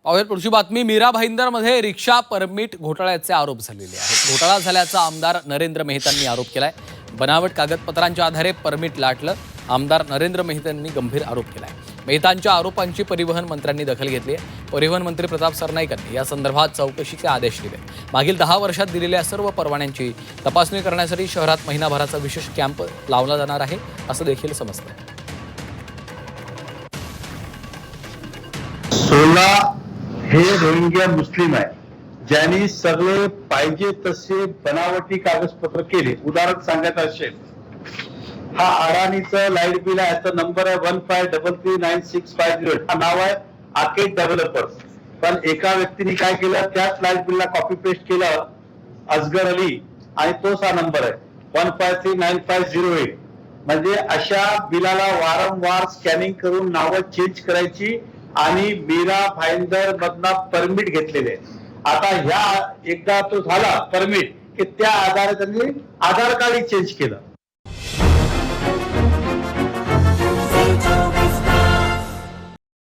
पुढची बातमी. मीरा भाईंदरमध्ये रिक्षा परमिट घोटाळ्याचे आरोप झालेले आहेत. घोटाळा झाल्याचा आमदार नरेंद्र मेहतांनी आरोप केलाय. बनावट कागदपत्रांच्या आधारे परमिट लाटलं. आमदार नरेंद्र मेहतांनी गंभीर आरोप केलाय. मेहतांच्या आरोपांची परिवहन मंत्र्यांनी दखल घेतली आहे. परिवहन मंत्री प्रताप सरनाईक यांनी या संदर्भात चौकशीचे आदेश दिले. मागील 10 वर्षात दिलेल्या सर्व परवान्यांची तपासणी करण्यासाठी शहरात महिनाभराचा विशेष कॅम्प लावला जाणार आहे असं देखील समजतं. 16 हे रोहिंग्या मुस्लिम आहे, ज्यांनी सगळे पाहिजे तसे बनावटी कागदपत्र केले. उदाहरण सांगायचं असेल, हा अडाणीचं लाईट बिल आहे, याचा नंबर आहे 15339650. हा नाव आहे आर्केड डेव्हलपर्स. पण एका व्यक्तीने काय केलं, त्याच लाईट बिलला कॉपी पेस्ट केलं, असगर अली, आणि तोच हा नंबर आहे 15399508. म्हणजे अशा बिलाला वारंवार स्कॅनिंग करून नावं चेंज करायची आणि मीरा भाईंदर मधना परमिट घेतलेले. आता ह्या एकदा तो झाला परमिट की त्या आधारे त्यांनी आधार कार्ड चेंज केलं.